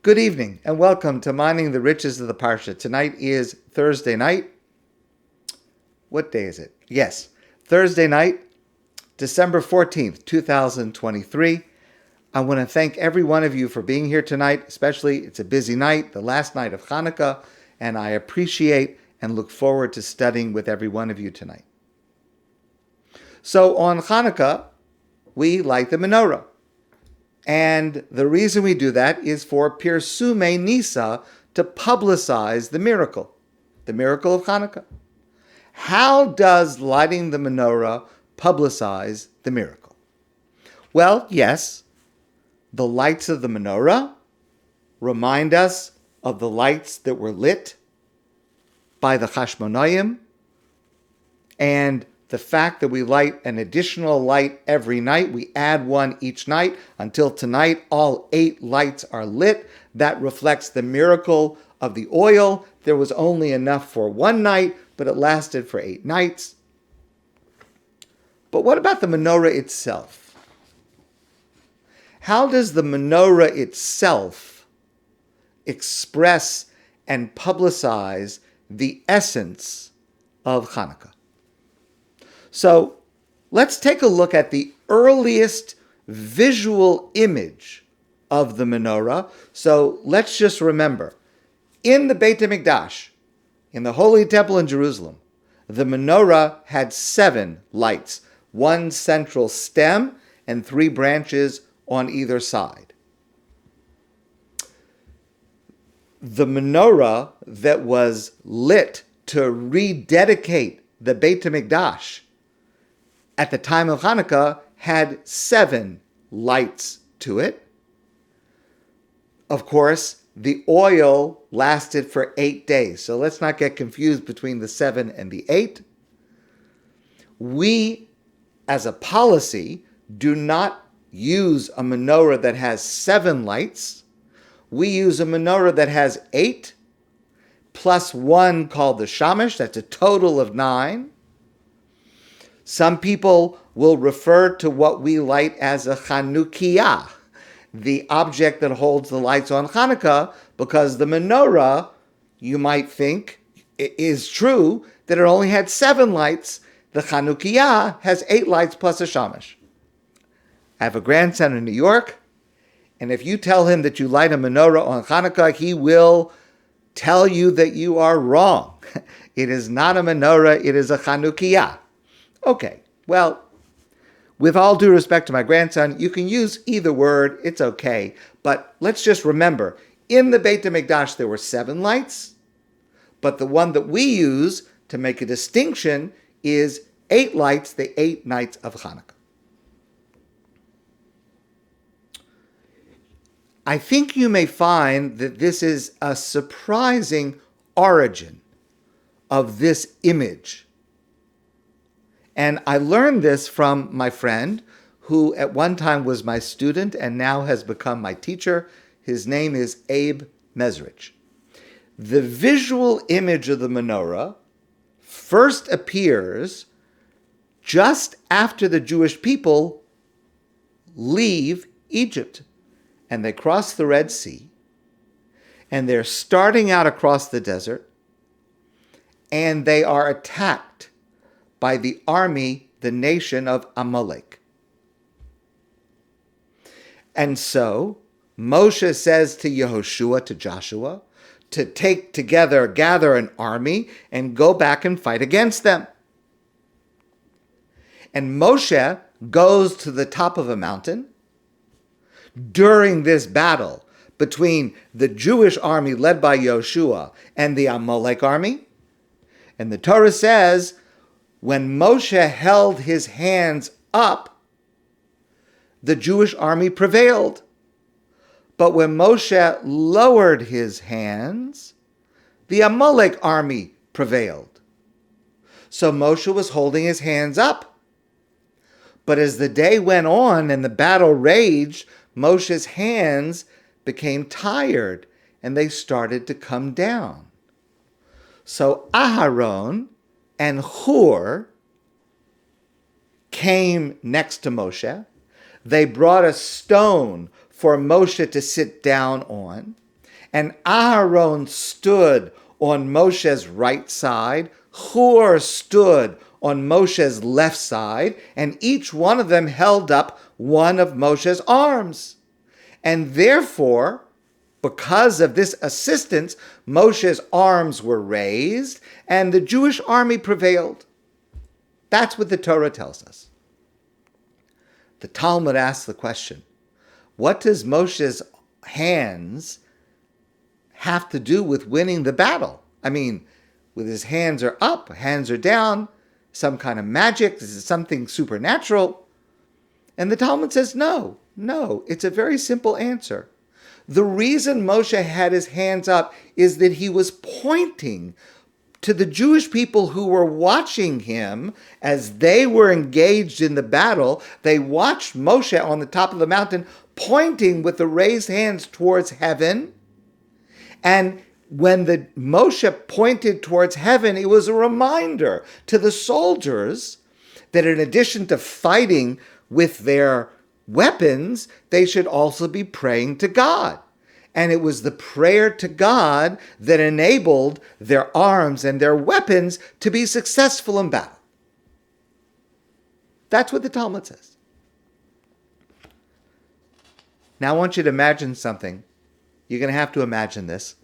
Good evening and welcome to Mining the Riches of the Parsha. Tonight is Thursday night. What day is it? Yes, Thursday night, December 14th, 2023. I want to thank every one of you for being here tonight, especially it's a busy night, the last night of Chanukah, and I appreciate and look forward to studying with every one of you tonight. So on Chanukah, we light the Menorah. And the reason we do that is for Pirsume Nisa, to publicize the miracle of Chanukah. How does lighting the menorah publicize the miracle? Well, yes, the lights of the menorah remind us of the lights that were lit by the Chashmonaim, and the fact that we light an additional light every night, we add one each night until tonight all 8 lights are lit. That reflects the miracle of the oil. There was only enough for one night, but it lasted for 8 nights. But what about the menorah itself? How does the menorah itself express and publicize the essence of Chanukah? So let's take a look at the earliest visual image of the menorah. So let's just remember, in the Beit HaMikdash, in the Holy Temple in Jerusalem, the menorah had 7 lights, 1 central stem and 3 branches on either side. The menorah that was lit to rededicate the Beit HaMikdash at the time of Chanukah had 7 lights to it. Of course, the oil lasted for 8 days. So let's not get confused between the 7 and the 8. We, as a policy, do not use a menorah that has 7 lights. We use a menorah that has 8, plus 1 called the shamash. That's a total of 9. Some people will refer to what we light as a Chanukah, the object that holds the lights on Chanukah, because the menorah, you might think, is true that it only had 7 lights. The Chanukah has 8 lights plus a shamash. I have a grandson in New York, and if you tell him that you light a menorah on Chanukah, he will tell you that you are wrong. It is not a menorah, it is a Chanukah. Okay, well, with all due respect to my grandson, you can use either word, it's okay. But let's just remember, in the Beit HaMikdash there were 7 lights, but the one that we use to make a distinction is 8 lights, the 8 nights of Chanukah. I think you may find that this is a surprising origin of this image. And I learned this from my friend, who at one time was my student and now has become my teacher. His name is Abe Mezrich. The visual image of the menorah first appears just after the Jewish people leave Egypt and they cross the Red Sea, and they're starting out across the desert, and they are attacked by the army, the nation of Amalek. And so Moshe says to Yehoshua, to Joshua, to gather an army and go back and fight against them. And Moshe goes to the top of a mountain during this battle between the Jewish army led by Yehoshua and the Amalek army. And the Torah says, when Moshe held his hands up, the Jewish army prevailed. But when Moshe lowered his hands, the Amalek army prevailed. So Moshe was holding his hands up. But as the day went on and the battle raged, Moshe's hands became tired and they started to come down. So Aharon and Hur came next to Moshe. They brought a stone for Moshe to sit down on. And Aharon stood on Moshe's right side, Hur stood on Moshe's left side, and each one of them held up one of Moshe's arms. And therefore, because of this assistance, Moshe's arms were raised, and the Jewish army prevailed. That's what the Torah tells us. The Talmud asks the question, what does Moshe's hands have to do with winning the battle? I mean, with his hands are up, hands are down, some kind of magic, this is something supernatural. And the Talmud says, no, it's a very simple answer. The reason Moshe had his hands up is that he was pointing to the Jewish people who were watching him as they were engaged in the battle. They watched Moshe on the top of the mountain pointing with the raised hands towards heaven. And when the Moshe pointed towards heaven, it was a reminder to the soldiers that in addition to fighting with their weapons, they should also be praying to God. And it was the prayer to God that enabled their arms and their weapons to be successful in battle. That's what the Talmud says. Now I want you to imagine something. You're going to have to imagine this.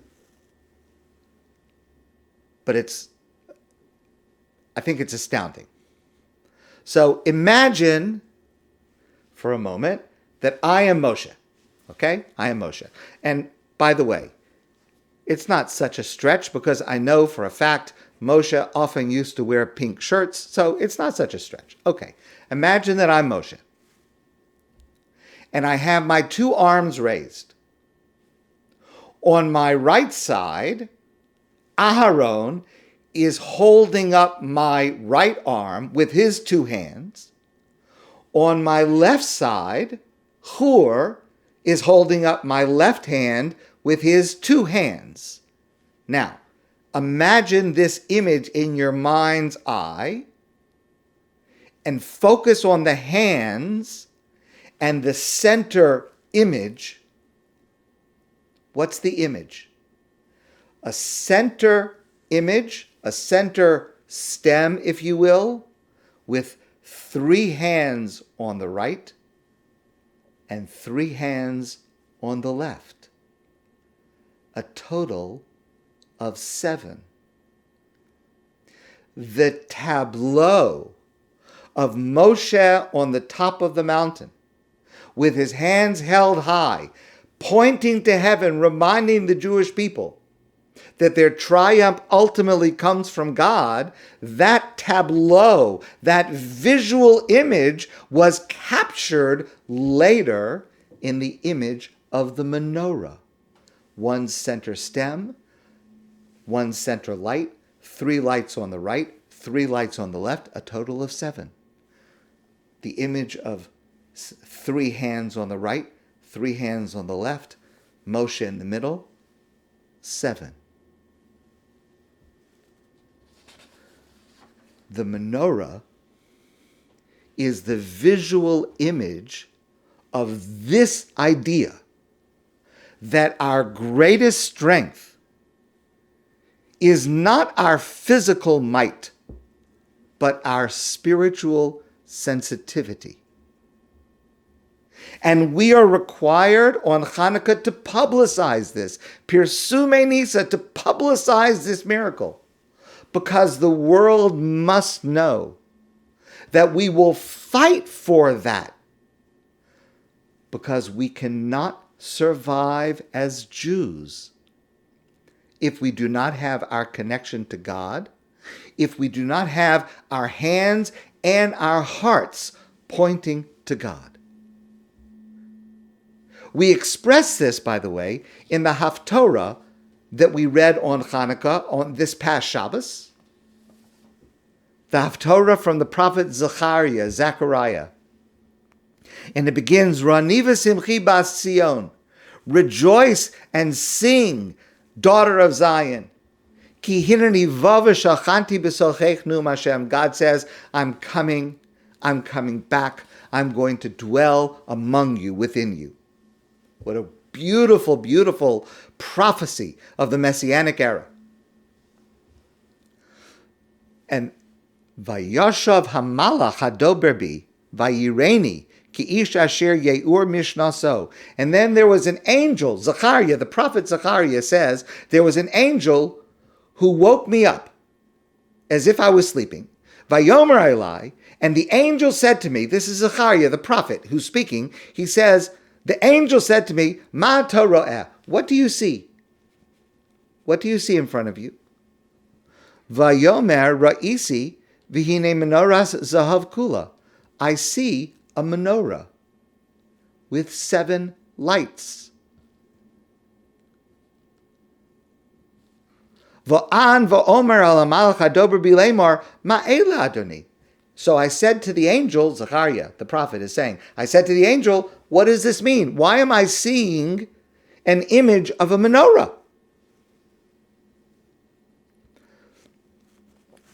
But I think it's astounding. So imagine for a moment that I am Moshe. Okay? I am Moshe. And by the way, it's not such a stretch because I know for a fact Moshe often used to wear pink shirts, so it's not such a stretch. Okay. Imagine that I'm Moshe. And I have my two arms raised. On my right side, Aharon is holding up my right arm with his two hands. On my left side, Hur is holding up my left hand with his two hands. Now, imagine this image in your mind's eye and focus on the hands and the center image. What's the image? A center image, a center stem, if you will, with three hands on the right and three hands on the left. A total of 7. The tableau of Moshe on the top of the mountain, with his hands held high, pointing to heaven, reminding the Jewish people that their triumph ultimately comes from God, that tableau, that visual image was captured later in the image of the menorah. One center stem, one center light, 3 lights on the right, 3 lights on the left, a total of 7. The image of 3 hands on the right, 3 hands on the left, Moshe in the middle, 7. The menorah is the visual image of this idea that our greatest strength is not our physical might, but our spiritual sensitivity. And we are required on Chanukah to publicize this, Pirsume Nisa, to publicize this miracle, because the world must know that we will fight for that, because we cannot survive as Jews if we do not have our connection to God, if we do not have our hands and our hearts pointing to God. We express this, by the way, in the Haftorah that we read on Chanukah on this past Shabbos. The Haftorah from the prophet Zechariah. And it begins, Rani v'simchi bas Zion, rejoice and sing, daughter of Zion. Ki hineni vav shachanti b'solchech Hashem. God says, I'm coming back. I'm going to dwell among you, within you. What a beautiful, beautiful prophecy of the Messianic era. And Vayashav Hamalach Hadober Bi Vayireni Ki Ish Asher Yeur Mishnaso. And then there was an angel, Zechariah, the prophet Zechariah says, there was an angel who woke me up as if I was sleeping. Vayomer Elai, and the angel said to me, this is Zechariah, the prophet, who's speaking. He says, the angel said to me, Ma Torah, what do you see? What do you see in front of you? Vayomer Ra'isi Vihine Menoras Zahav Kula. I see a menorah with 7 lights. Va'an va'omer al hamalach hadober bilemar ma'ela adoni. So I said to the angel, Zechariah, the prophet is saying, I said to the angel, what does this mean? Why am I seeing an image of a menorah?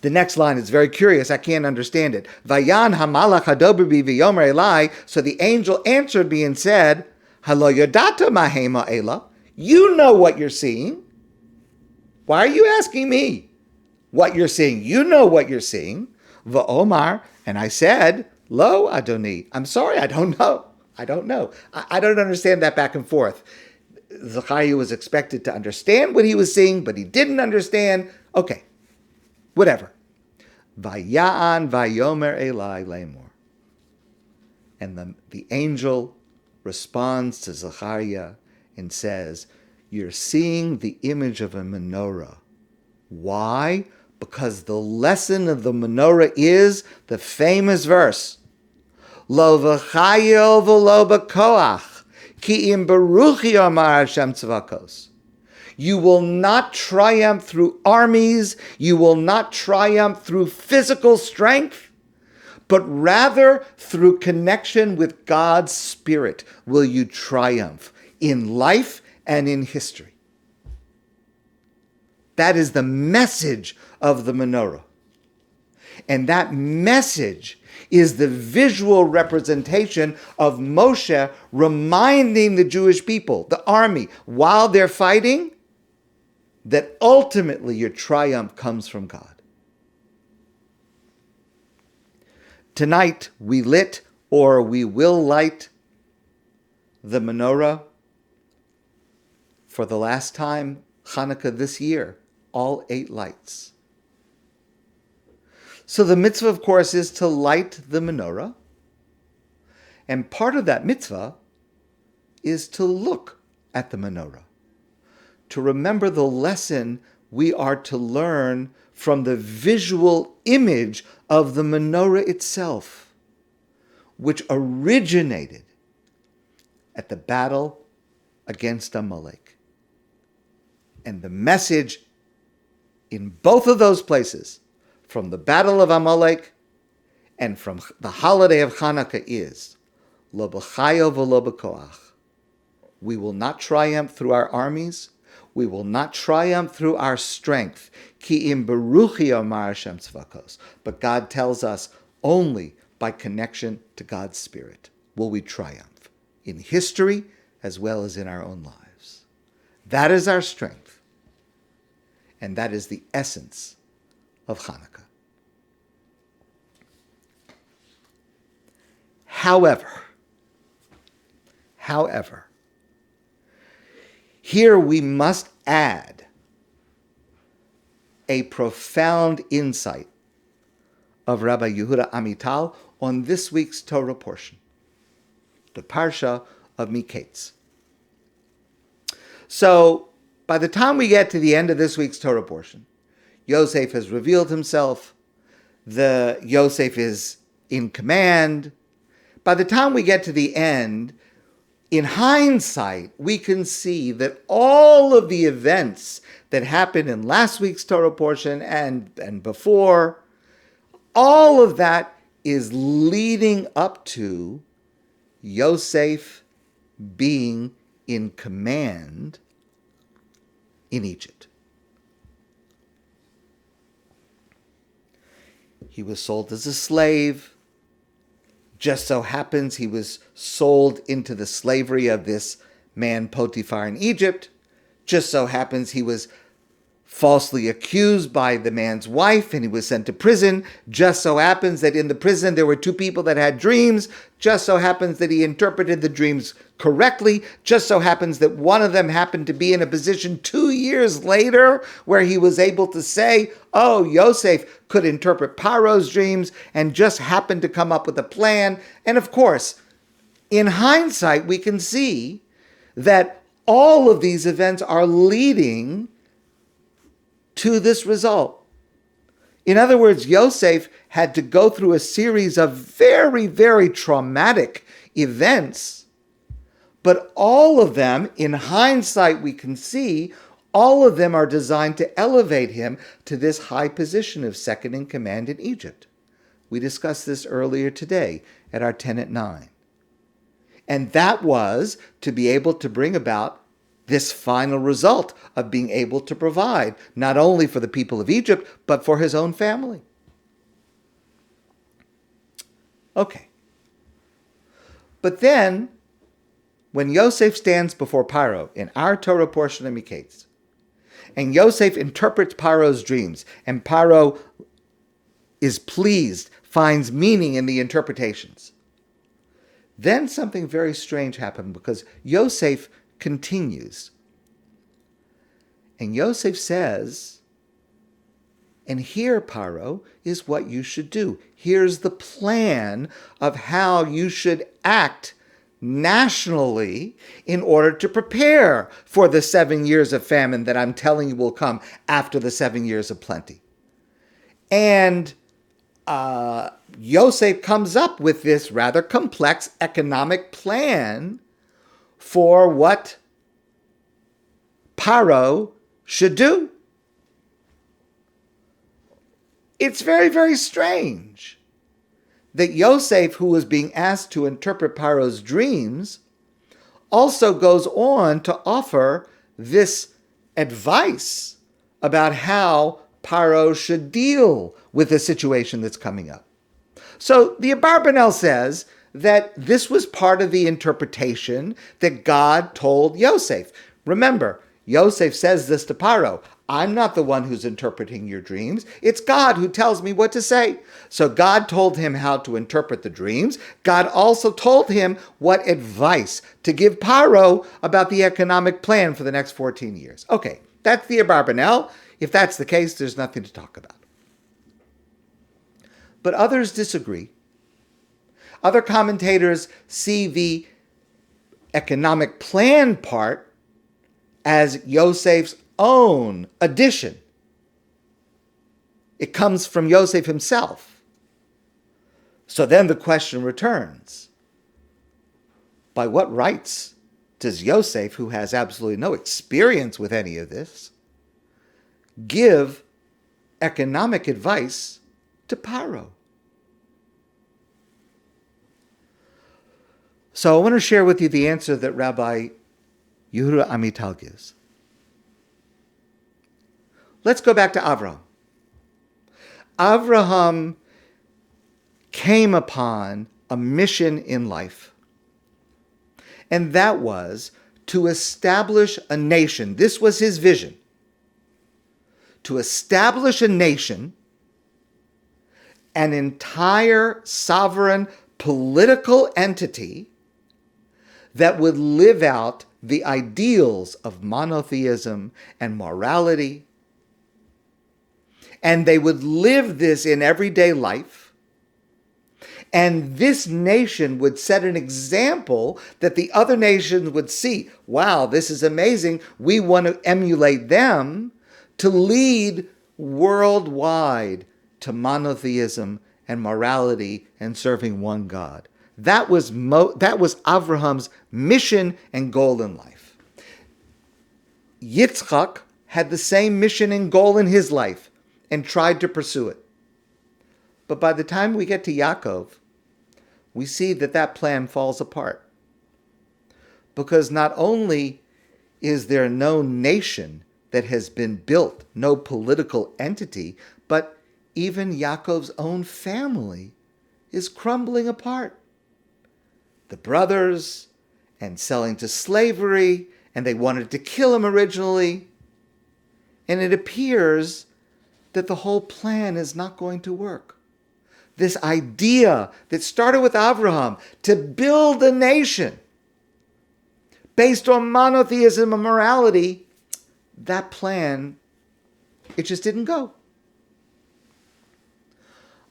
The next line is very curious. I can't understand it. Vayan hamalach hadober bi v'yomer elai. So the angel answered me and said, Halo yodata mahema ela. You know what you're seeing. Why are you asking me what you're seeing? You know what you're seeing. Va'omar, and I said, Lo Adoni. I'm sorry, I don't know. I don't know. I don't understand that back and forth. Zechariah was expected to understand what he was seeing, but he didn't understand. Okay, whatever. Vaya'an vayomer elai lemor. And the angel responds to Zechariah and says, you're seeing the image of a menorah. Why? Because the lesson of the menorah is the famous verse, Lo v'chayil v'lo b'koach, ki im beruchi amar Hashem tzvakos. You will not triumph through armies, you will not triumph through physical strength, but rather through connection with God's Spirit will you triumph in life and in history. That is the message of the menorah. And that message is the visual representation of Moshe reminding the Jewish people, the army, while they're fighting, that ultimately your triumph comes from God. Tonight we lit, or we will light, the menorah for the last time, Chanukah this year, all 8 lights. So the mitzvah, of course, is to light the menorah. And part of that mitzvah is to look at the menorah, to remember the lesson we are to learn from the visual image of the menorah itself, which originated at the battle against Amalek. And the message in both of those places, from the battle of Amalek and from the holiday of Chanukah, is Lo b'chayo v'lo b'koach. We will not triumph through our armies. We will not triumph through our strength. Ki im beruchi amar Hashem tzvakos. But God tells us only by connection to God's Spirit will we triumph in history as well as in our own lives. That is our strength. And that is the essence of Chanukah. However, here we must add a profound insight of Rabbi Yehuda Amital on this week's Torah portion, the Parsha of MiKeitz. So, by the time we get to the end of this week's Torah portion, Yosef has revealed himself. Yosef is in command. By the time we get to the end, in hindsight, we can see that all of the events that happened in last week's Torah portion and before, all of that is leading up to Yosef being in command in Egypt. He was sold as a slave. Just so happens he was sold into the slavery of this man Potiphar in Egypt. Just so happens he was falsely accused by the man's wife and he was sent to prison. Just so happens that in the prison there were two people that had dreams. Just so happens that he interpreted the dreams correctly. Just so happens that one of them happened to be in a position 2 years later where he was able to say, oh, Yosef could interpret Paro's dreams, and just happened to come up with a plan. And of course, in hindsight, we can see that all of these events are leading to this result. In other words, Yosef had to go through a series of very, very traumatic events, but all of them, in hindsight, we can see, all of them are designed to elevate him to this high position of second in command in Egypt. We discussed this earlier today at our 10 at 9. And that was to be able to bring about this final result of being able to provide not only for the people of Egypt, but for his own family. Okay. But then, when Yosef stands before Paro in our Torah portion of MiKeitz, and Yosef interprets Paro's dreams, and Paro is pleased, finds meaning in the interpretations, then something very strange happened, because Yosef continues. And Yosef says, and here, Paro, is what you should do. Here's the plan of how you should act nationally in order to prepare for the 7 years of famine that I'm telling you will come after the 7 years of plenty. And Yosef comes up with this rather complex economic plan for what Paro should do. It's very, very strange that Yosef, who was being asked to interpret Paro's dreams, also goes on to offer this advice about how Paro should deal with the situation that's coming up. So the Abarbanel says that this was part of the interpretation that God told Yosef. Remember, Yosef says this to Paro, I'm not the one who's interpreting your dreams. It's God who tells me what to say. So God told him how to interpret the dreams. God also told him what advice to give Paro about the economic plan for the next 14 years. Okay, that's the Abarbanel. If that's the case, there's nothing to talk about. But others disagree. Other commentators see the economic plan part as Yosef's own addition. It comes from Yosef himself. So then the question returns, by what rights does Yosef, who has absolutely no experience with any of this, give economic advice to Paro? So I want to share with you the answer that Rabbi Yehuda Amital gives. Let's go back to Avraham. Avraham came upon a mission in life, and that was to establish a nation. This was his vision. To establish a nation, an entire sovereign political entity that would live out the ideals of monotheism and morality. And they would live this in everyday life. And this nation would set an example that the other nations would see, wow, this is amazing. We want to emulate them to lead worldwide to monotheism and morality and serving one God. That was Avraham's mission and goal in life. Yitzchak had the same mission and goal in his life and tried to pursue it. But by the time we get to Yaakov, we see that that plan falls apart. Because not only is there no nation that has been built, no political entity, but even Yaakov's own family is crumbling apart. The brothers and selling to slavery, and they wanted to kill him originally. And it appears that the whole plan is not going to work. This idea that started with Abraham to build a nation based on monotheism and morality, that plan, it just didn't go.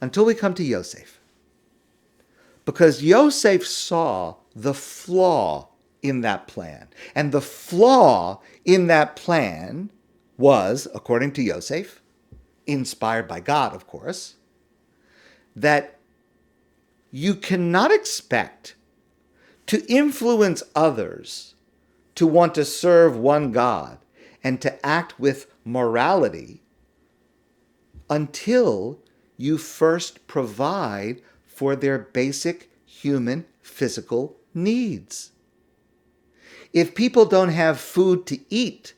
Until we come to Yosef. Because Yosef saw the flaw in that plan. And the flaw in that plan was, according to Yosef, inspired by God, of course, that you cannot expect to influence others to want to serve one God and to act with morality until you first provide for their basic human physical needs. If people don't have food to eat,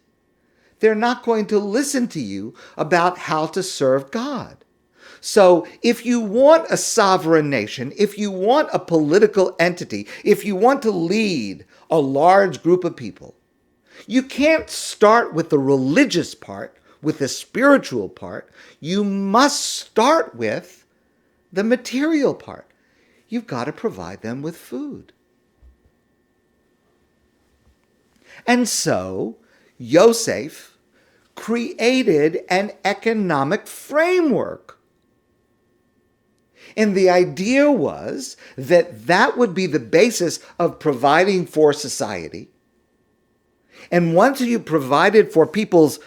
they're not going to listen to you about how to serve God. So if you want a sovereign nation, if you want a political entity, if you want to lead a large group of people, you can't start with the religious part, with the spiritual part. You must start with the material part. You've got to provide them with food. And so Yosef created an economic framework. And the idea was that that would be the basis of providing for society. And once you provided for people's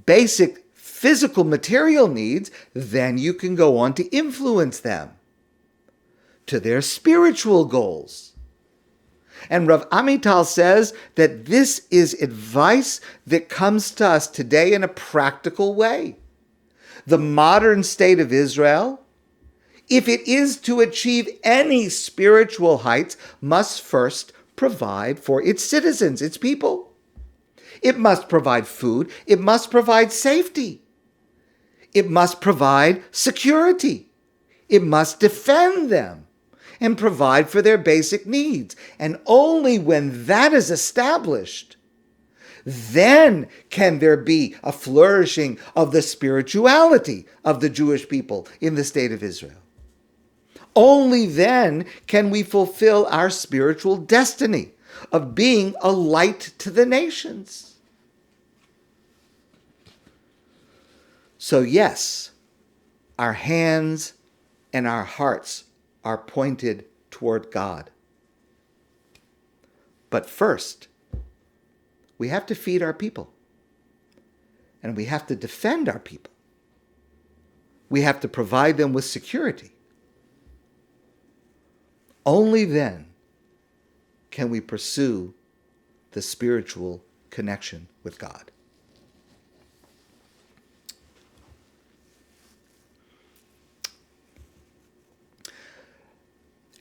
basic physical material needs, then you can go on to influence them to their spiritual goals. And Rav Amital says that this is advice that comes to us today in a practical way. The modern state of Israel, if it is to achieve any spiritual heights, must first provide for its citizens, its people. It must provide food. It must provide safety. It must provide security. It must defend them and provide for their basic needs. And only when that is established, then can there be a flourishing of the spirituality of the Jewish people in the state of Israel. Only then can we fulfill our spiritual destiny of being a light to the nations. So yes, our hands and our hearts are pointed toward God. But first, we have to feed our people. And we have to defend our people. We have to provide them with security. Only then can we pursue the spiritual connection with God.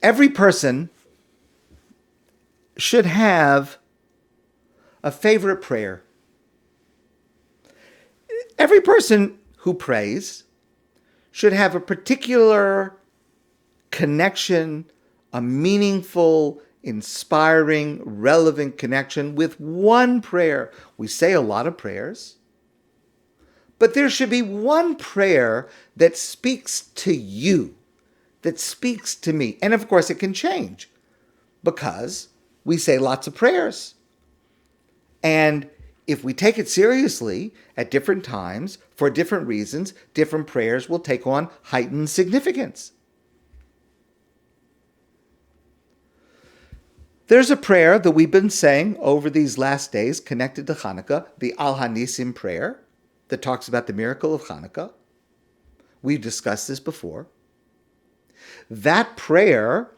Every person should have a favorite prayer. Every person who prays should have a particular connection, a meaningful, inspiring, relevant connection with one prayer. We say a lot of prayers, but there should be one prayer that speaks to you, that speaks to me. And of course it can change because we say lots of prayers. And if we take it seriously at different times, for different reasons, different prayers will take on heightened significance. There's a prayer that we've been saying over these last days connected to Chanukah, the HaNissim prayer that talks about the miracle of Chanukah. We've discussed this before. That prayer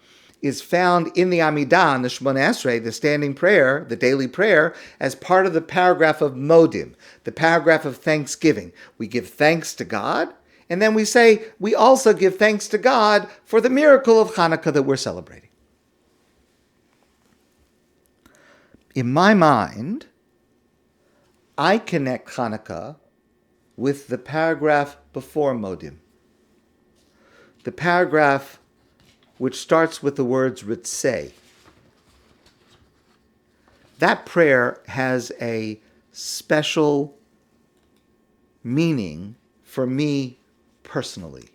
is found in the Amidah, the Shemona Esrei, the standing prayer, the daily prayer, as part of the paragraph of Modim, the paragraph of thanksgiving. We give thanks to God, and then we say we also give thanks to God for the miracle of Chanukah that we're celebrating. In my mind, I connect Chanukah with the paragraph before Modim. The paragraph which starts with the words Retzei. that prayer has a special meaning for me personally.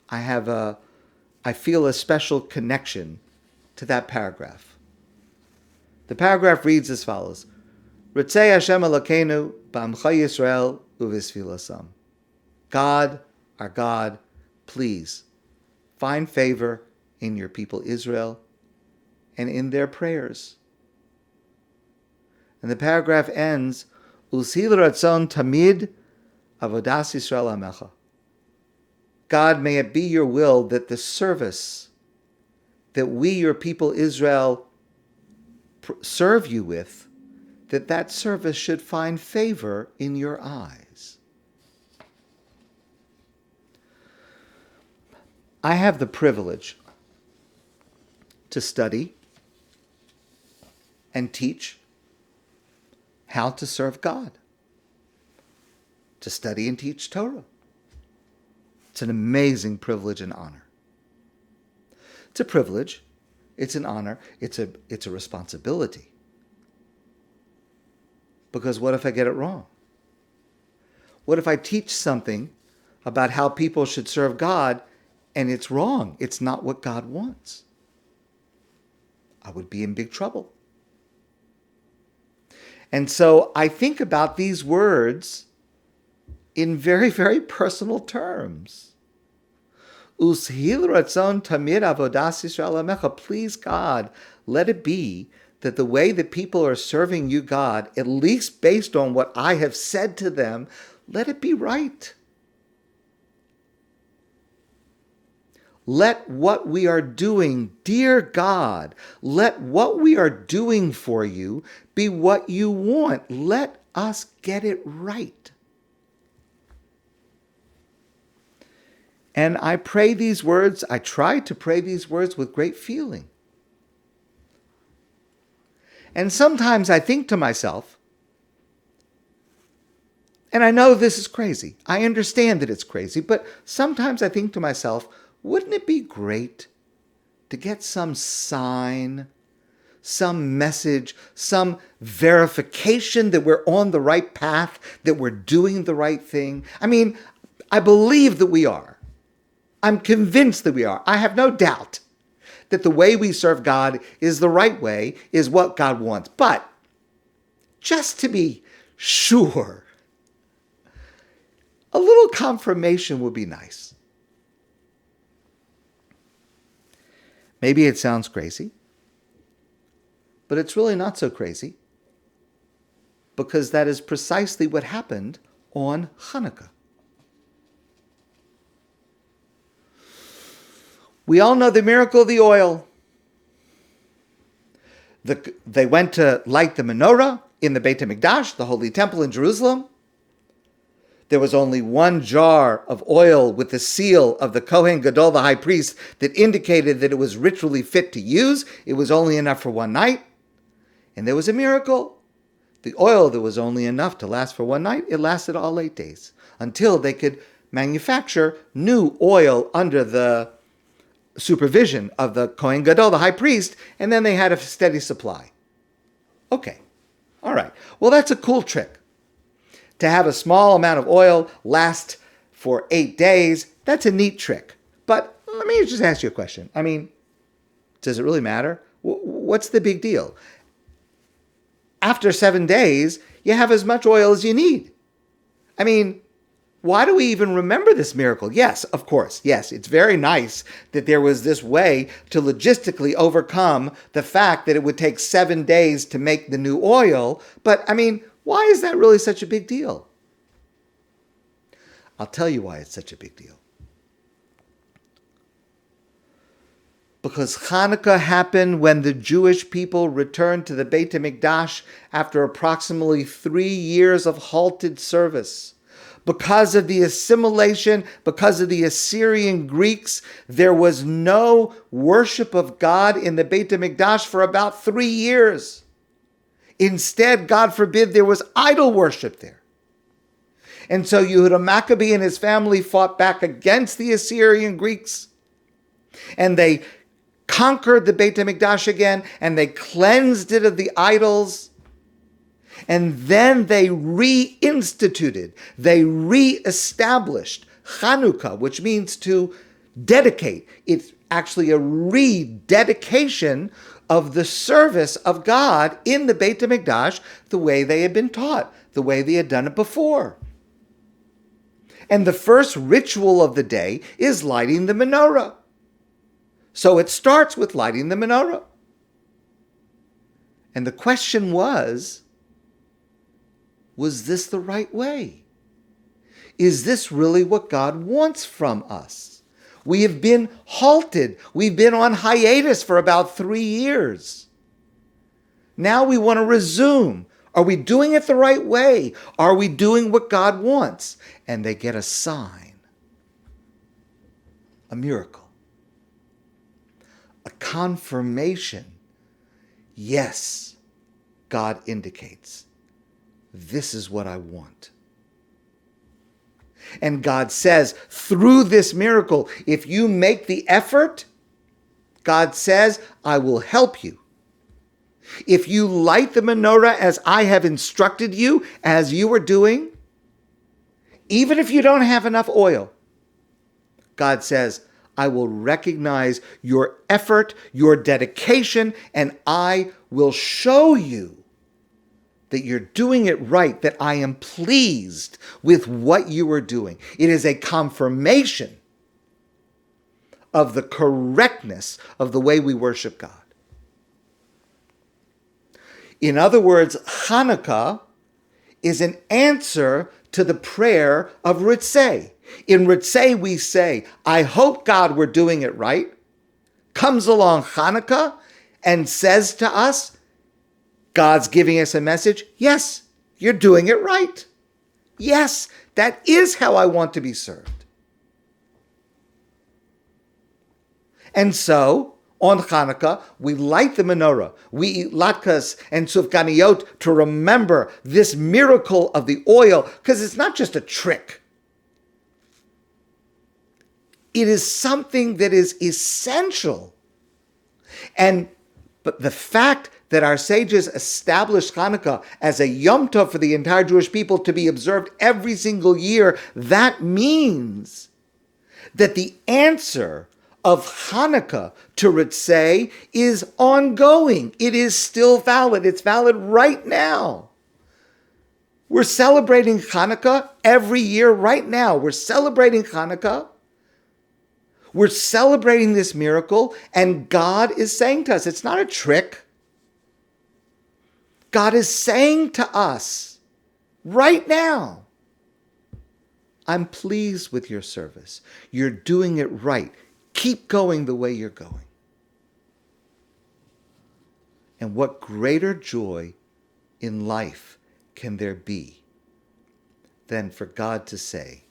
I feel a special connection to that paragraph. The paragraph reads as follows: Retzei Hashem Elokeinu b'amcha Yisrael u'v'sfilasam. God, our God, please find favor in your people Israel and in their prayers. And the paragraph ends, Usil ratzon tamid avodas Yisrael amecha. God, may it be your will that the service that we, your people Israel, serve you with, that service should find favor in your eyes. I have the privilege to study and teach how to serve God, to study and teach Torah. It's an amazing privilege and honor. It's a privilege, it's an honor, it's a responsibility. Because what if I get it wrong? What if I teach something about how people should serve God and it's wrong? It's not what God wants. I would be in big trouble. And so I think about these words in very, very personal terms. Ushil ratzon tamid avodas Yisrael amecha. Please, God, let it be that the way that people are serving you, God, at least based on what I have said to them, let it be right. Let what we are doing, dear God, let what we are doing for you be what you want. Let us get it right. And I pray these words, I try to pray these words with great feeling. And sometimes I think to myself, and I know this is crazy, I understand that it's crazy, but sometimes I think to myself, wouldn't it be great to get some sign, some message, some verification that we're on the right path, that we're doing the right thing? I mean, I believe that we are. I'm convinced that we are. I have no doubt that the way we serve God is the right way, is what God wants. But just to be sure, a little confirmation would be nice. Maybe it sounds crazy, but it's really not so crazy, because that is precisely what happened on Chanukah. We all know the miracle of the oil. They went to light the menorah in the Beit HaMikdash, the Holy Temple in Jerusalem. There was only one jar of oil with the seal of the Kohen Gadol, the high priest, that indicated that it was ritually fit to use. It was only enough for one night. And there was a miracle. The oil that was only enough to last for one night, it lasted all 8 days, until they could manufacture new oil under the supervision of the Kohen Gadol, the high priest, and then they had a steady supply. Okay, all right. Well, that's a cool trick. To have a small amount of oil last for 8 days, that's a neat trick. But let me just ask you a question. I mean, does it really matter? What's the big deal? After 7 days, you have as much oil as you need. I mean, why do we even remember this miracle? Yes, of course. Yes, it's very nice that there was this way to logistically overcome the fact that it would take 7 days to make the new oil. But, I mean, why is that really such a big deal? I'll tell you why it's such a big deal. Because Chanukah happened when the Jewish people returned to the Beit HaMikdash after approximately 3 years of halted service. Because of the assimilation, because of the Assyrian Greeks, there was no worship of God in the Beit HaMikdash for about 3 years. Instead, God forbid, there was idol worship there. And so Yehuda Maccabee and his family fought back against the Assyrian Greeks, and they conquered the Beit HaMikdash again, and they cleansed it of the idols, And then they reinstituted, they reestablished Chanukah, which means to dedicate. It's actually a rededication of the service of God in the Beit HaMikdash the way they had been taught, the way they had done it before. And the first ritual of the day is lighting the menorah. So it starts with lighting the menorah. And the question was this the right way? Is this really what God wants from us? We have been halted. We've been on hiatus for about 3 years. Now we want to resume. Are we doing it the right way? Are we doing what God wants? And they get a sign, a miracle, a confirmation. Yes, God indicates, this is what I want. And God says, through this miracle, if you make the effort, God says, I will help you. If you light the menorah as I have instructed you, as you are doing, even if you don't have enough oil, God says, I will recognize your effort, your dedication, and I will show you that you're doing it right, that I am pleased with what you are doing. It is a confirmation of the correctness of the way we worship God. In other words, Chanukah is an answer to the prayer of Retzei. In Retzei we say, I hope, God, we're doing it right. Comes along Chanukah and says to us, God's giving us a message. Yes, you're doing it right. Yes, that is how I want to be served. And so, on Chanukah, we light the menorah. We eat latkes and sufganiyot to remember this miracle of the oil, because it's not just a trick. It is something that is essential. But the fact that our sages established Chanukah as a Yom Tov for the entire Jewish people to be observed every single year, that means that the answer of Chanukah to Retzei is ongoing. It is still valid. It's valid right now. We're celebrating Chanukah every year right now. We're celebrating Chanukah. We're celebrating this miracle, and God is saying to us, it's not a trick. God is saying to us right now, I'm pleased with your service. You're doing it right. Keep going the way you're going. And what greater joy in life can there be than for God to say,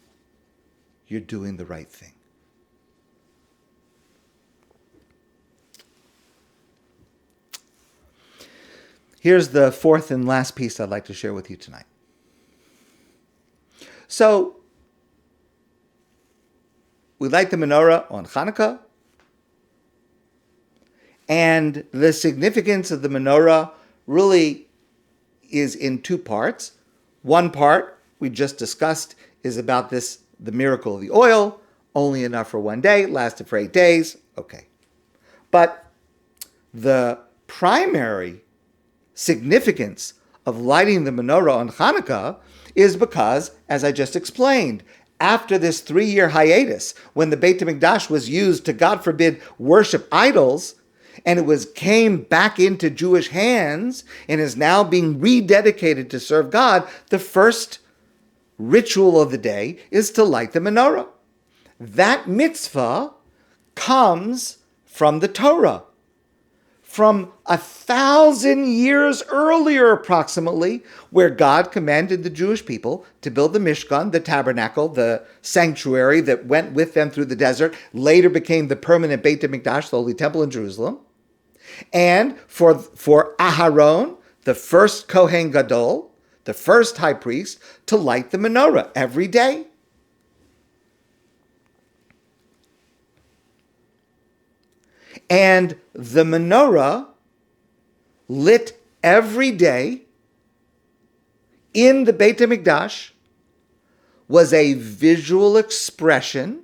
you're doing the right thing? Here's the fourth and last piece I'd like to share with you tonight. So, we light the menorah on Chanukah, and the significance of the menorah really is in two parts. One part we just discussed is about the miracle of the oil, only enough for one day, lasted for 8 days. Okay. But the primary significance of lighting the menorah on Chanukah is because, as I just explained, after this 3-year hiatus, when the Beit HaMikdash was used to, God forbid, worship idols, and it came back into Jewish hands and is now being rededicated to serve God, the first ritual of the day is to light the menorah. That mitzvah comes from the Torah, from 1,000 years earlier approximately, where God commanded the Jewish people to build the Mishkan, the tabernacle, the sanctuary that went with them through the desert, later became the permanent Beit HaMikdash, the Holy Temple in Jerusalem. And for Aharon, the first Kohen Gadol, the first high priest, to light the menorah every day. And the menorah lit every day in the Beit HaMikdash was a visual expression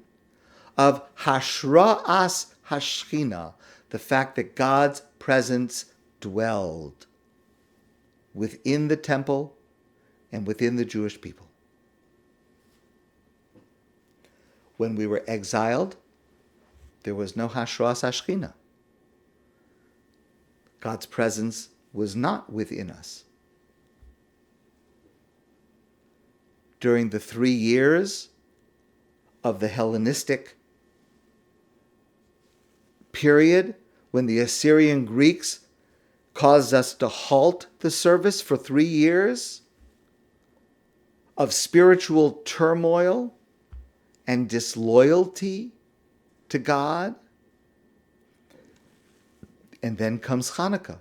of Hashra'as Hashchina, the fact that God's presence dwelled within the temple and within the Jewish people. When we were exiled, there was no Hashra'as Hashchina. God's presence was not within us. During the 3 years of the Hellenistic period, when the Assyrian Greeks caused us to halt the service for 3 years of spiritual turmoil and disloyalty to God. And then comes Chanukah,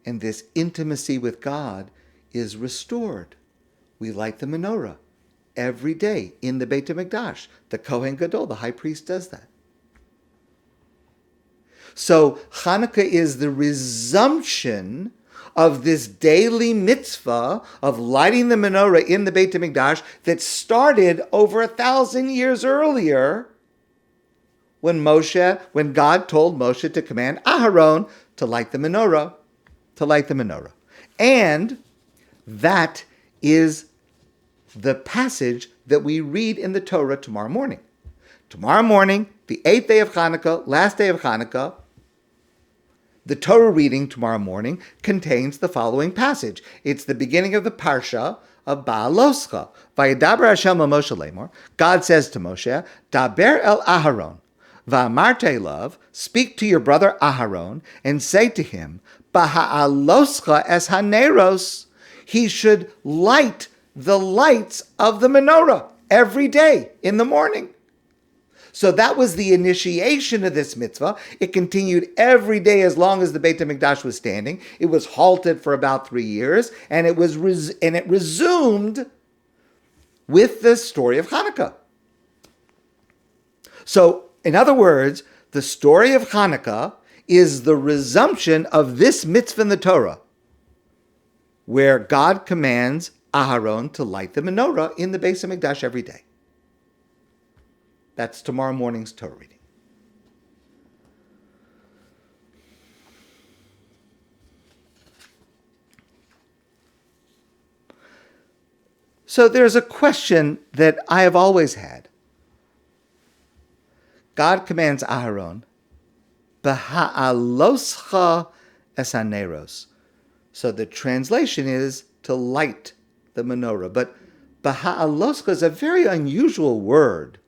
and this intimacy with God is restored. We light the menorah every day in the Beit HaMikdash. The Kohen Gadol, the high priest, does that. So Chanukah is the resumption of this daily mitzvah of lighting the menorah in the Beit HaMikdash that started over 1,000 years earlier when God told Moshe to command Aharon to light the menorah, And that is the passage that we read in the Torah tomorrow morning. Tomorrow morning, the 8th day of Chanukah, last day of Chanukah, the Torah reading tomorrow morning contains the following passage. It's the beginning of the Parsha of Baaloscha. Vayedaber Hashem el Moshe lemor. God says to Moshe, Daber el Aharon, va'amarte elav, speak to your brother Aharon, and say to him, Baha'aloscha es haneros, he should light the lights of the menorah every day in the morning. So that was the initiation of this mitzvah. It continued every day as long as the Beit HaMikdash was standing. It was halted for about 3 years, and it resumed with the story of Chanukah. So, in other words, the story of Chanukah is the resumption of this mitzvah in the Torah, where God commands Aharon to light the menorah in the Beis HaMikdash every day. That's tomorrow morning's Torah reading. So there's a question that I have always had. God commands Aharon, Baha'aloscha es haneros. So the translation is to light the menorah. But Baha'aloscha is a very unusual word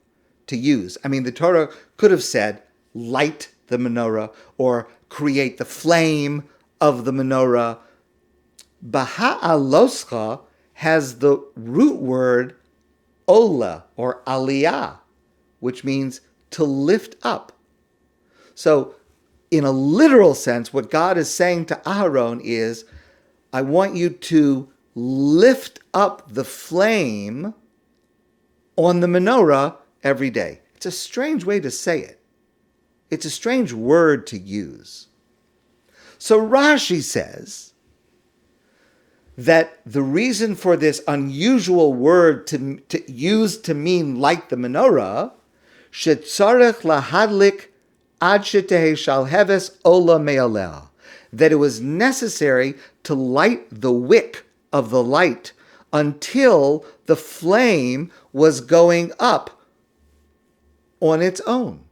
to use. I mean, the Torah could have said, light the menorah, or create the flame of the menorah. Baha'aloscha has the root word ola, or aliyah, which means to lift up. So, in a literal sense, what God is saying to Aharon is, I want you to lift up the flame on the menorah every day. It's a strange way to say it. It's a strange word to use. So Rashi says that the reason for this unusual word to use to mean light the menorah, shetzarech lahadlik ad sheteh shalheves ola me'aleh, that it was necessary to light the wick of the light until the flame was going up on its own.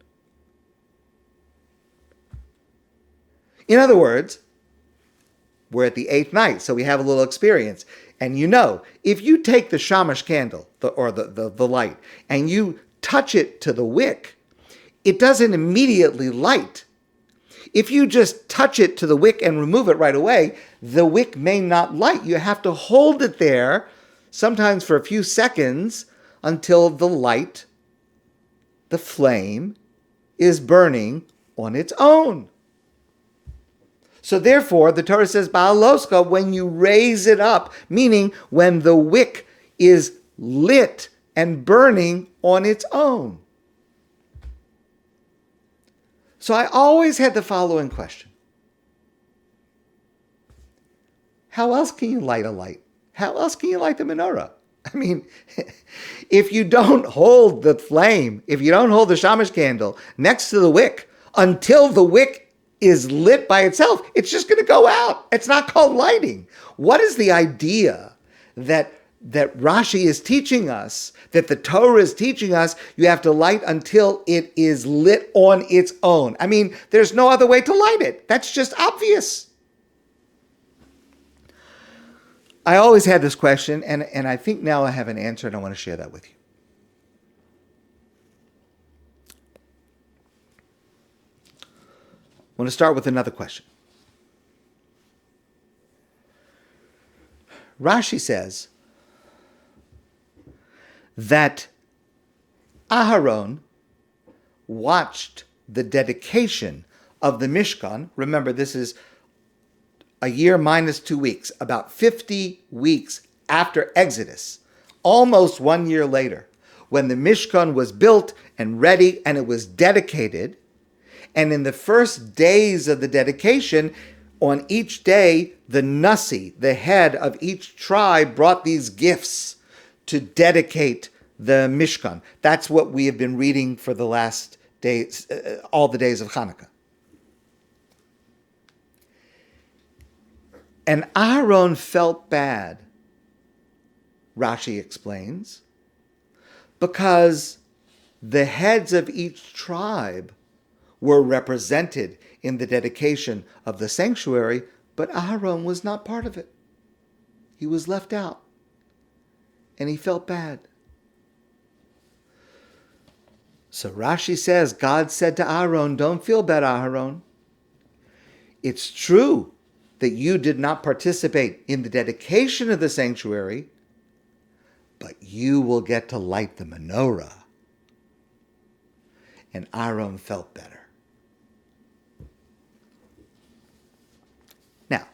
In other words, we're at the 8th night, so we have a little experience. And you know, if you take the shamash candle, the light, and you touch it to the wick, it doesn't immediately light. If you just touch it to the wick and remove it right away, the wick may not light. You have to hold it there, sometimes for a few seconds, until the flame is burning on its own. So therefore, the Torah says, Ba'aloscha, when you raise it up, meaning when the wick is lit and burning on its own. So I always had the following question. How else can you light a light? how else can you light the menorah? I mean, if you don't hold the flame, if you don't hold the shamash candle next to the wick until the wick is lit by itself, it's just going to go out. It's not called lighting. What is the idea that Rashi is teaching us, that the Torah is teaching us? You have to light until it is lit on its own. I mean, there's no other way to light it. That's just obvious. I always had this question, and I think now I have an answer, and I want to share that with you. I want to start with another question. Rashi says that Aharon watched the dedication of the Mishkan. Remember, this is a year minus 2 weeks, about 50 weeks after Exodus, almost 1 year later, when the Mishkan was built and ready and it was dedicated. And in the first days of the dedication, on each day, the Nasi, the head of each tribe, brought these gifts to dedicate the Mishkan. That's what we have been reading for the last days, all the days of Chanukah. And Aaron felt bad, Rashi explains, because the heads of each tribe were represented in the dedication of the sanctuary, but Aaron was not part of it. He was left out, and he felt bad. So Rashi says, God said to Aaron, don't feel bad, Aaron. It's true that you did not participate in the dedication of the sanctuary, but you will get to light the menorah. And Aaron felt better. Now,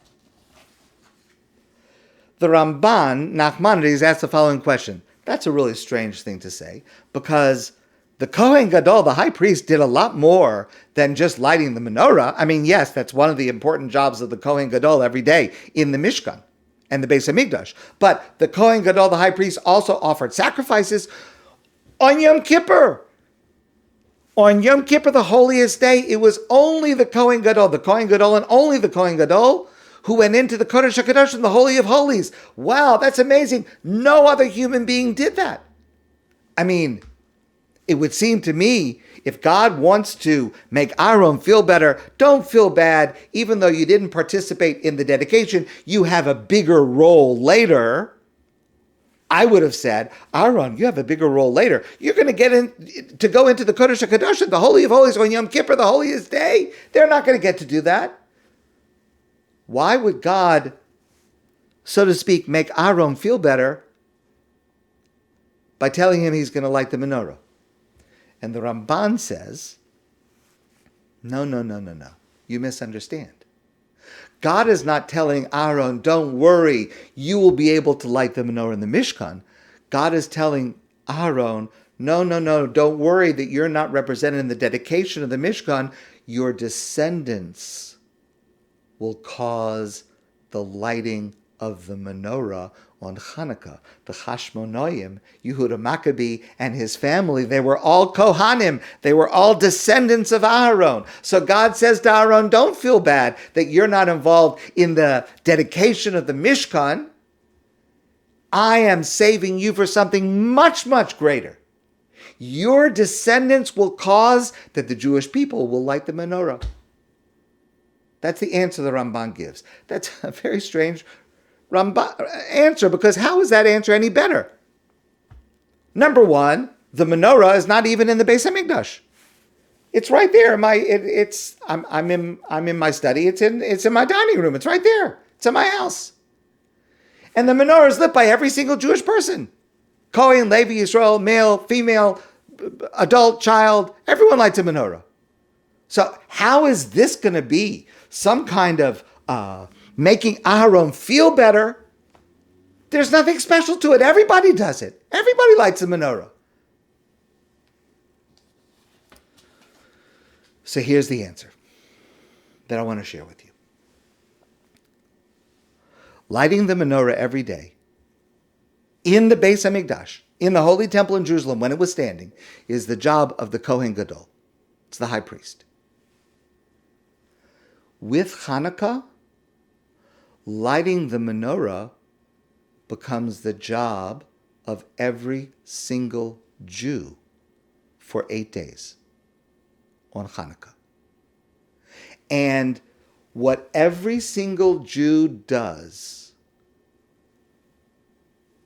the Ramban, Nachmanides, asked the following question. That's a really strange thing to say, because the Kohen Gadol, the high priest, did a lot more than just lighting the menorah. I mean, yes, that's one of the important jobs of the Kohen Gadol every day in the Mishkan and the Beis HaMikdash. But the Kohen Gadol, the high priest, also offered sacrifices on Yom Kippur. On Yom Kippur, the holiest day, it was only the Kohen Gadol and only the Kohen Gadol who went into the Kodesh HaKadoshim, the Holy of Holies. Wow, that's amazing. No other human being did that. I mean, it would seem to me, if God wants to make Aaron feel better, don't feel bad. Even though you didn't participate in the dedication, you have a bigger role later. I would have said, Aaron, you have a bigger role later. You're going to get in to go into the Kodesh HaKadoshim, the Holy of Holies, on Yom Kippur, the holiest day. They're not going to get to do that. Why would God, so to speak, make Aaron feel better by telling him he's going to light the menorah? And the Ramban says, no. You misunderstand. God is not telling Aaron, don't worry, you will be able to light the menorah in the Mishkan. God is telling Aaron, no, don't worry that you're not represented in the dedication of the Mishkan. Your descendants will cause the lighting of the menorah on Chanukah. The Hashmonoim, Yehuda Maccabee and his family, they were all Kohanim. They were all descendants of Aaron. So God says to Aaron, don't feel bad that you're not involved in the dedication of the Mishkan. I am saving you for something much, much greater. Your descendants will cause that the Jewish people will light the menorah. That's the answer the Ramban gives. That's a very strange answer, because how is that answer any better? Number one, the menorah is not even in the Beis HaMikdash. It's right there. I'm in my study. It's in my dining room. It's right there. It's in my house. And the menorah is lit by every single Jewish person. Kohen, Levi, Yisrael, male, female, adult, child. Everyone lights a menorah. So how is this going to be some kind of making Aaron feel better? There's nothing special to it. Everybody does it. Everybody lights a menorah. So here's the answer that I want to share with you. Lighting the menorah every day in the Beis HaMikdash, in the Holy Temple in Jerusalem when it was standing, is the job of the Kohen Gadol. It's the high priest. With Chanukah, lighting the menorah becomes the job of every single Jew for 8 days on Chanukah. And what every single Jew does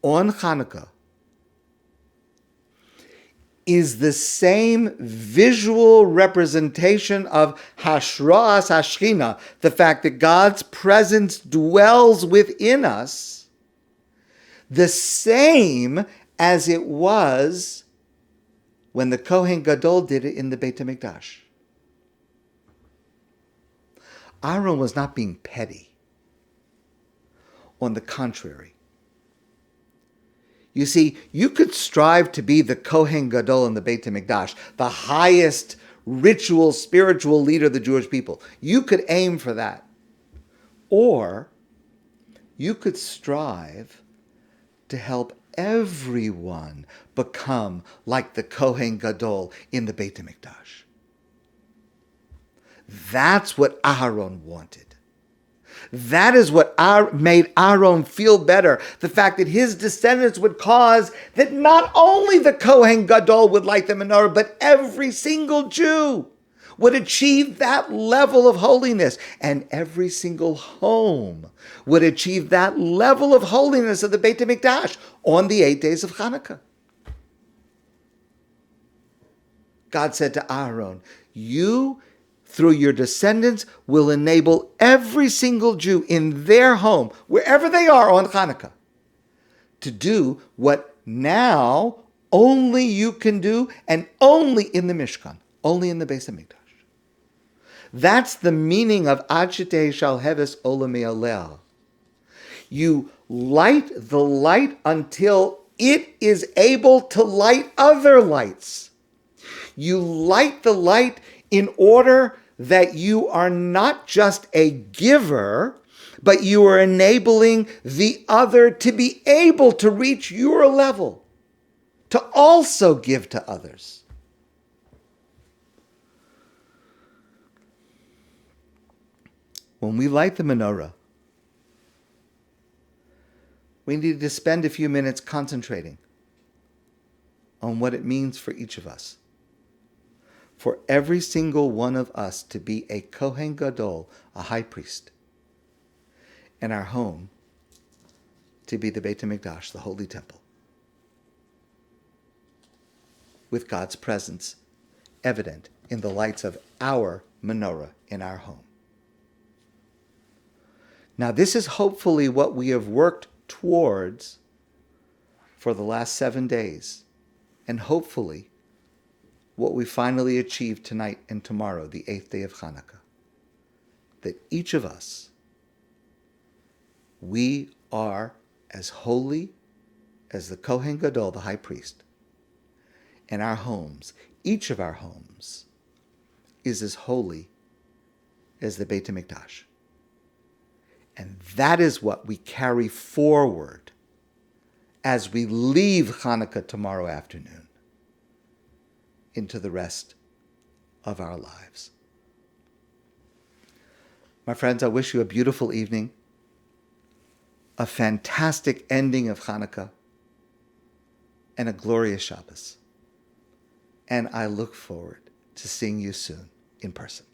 on Chanukah is the same visual representation of Hashras Hashchina, the fact that God's presence dwells within us, the same as it was when the Kohen Gadol did it in the Beit HaMikdash. Aaron was not being petty. On the contrary. You see, you could strive to be the Kohen Gadol in the Beit HaMikdash, the highest ritual, spiritual leader of the Jewish people. You could aim for that. Or you could strive to help everyone become like the Kohen Gadol in the Beit HaMikdash. That's what Aaron wanted. That is what made Aaron feel better. The fact that his descendants would cause that not only the Kohen Gadol would light the menorah, but every single Jew would achieve that level of holiness. And every single home would achieve that level of holiness of the Beit HaMikdash on the 8 days of Chanukah. God said to Aaron, you, through your descendants, will enable every single Jew in their home, wherever they are on Chanukah, to do what now only you can do, and only in the Mishkan, only in the Beis HaMikdash. That's the meaning of Ad Shetei Shal Heves Olamei Aleh. You light the light until it is able to light other lights. You light the light in order that you are not just a giver, but you are enabling the other to be able to reach your level, to also give to others. When we light the menorah, we need to spend a few minutes concentrating on what it means for each of us. For every single one of us to be a Kohen Gadol, a high priest, and our home to be the Beit HaMikdash, the Holy Temple, with God's presence evident in the lights of our menorah in our home. Now, this is hopefully what we have worked towards for the last 7 days, and hopefully what we finally achieve tonight and tomorrow, the 8th day of Chanukah, that each of us, we are as holy as the Kohen Gadol, the high priest, and our homes, each of our homes, is as holy as the Beit HaMikdash. And that is what we carry forward as we leave Chanukah tomorrow afternoon into the rest of our lives. My friends, I wish you a beautiful evening, a fantastic ending of Chanukah, and a glorious Shabbos. And I look forward to seeing you soon in person.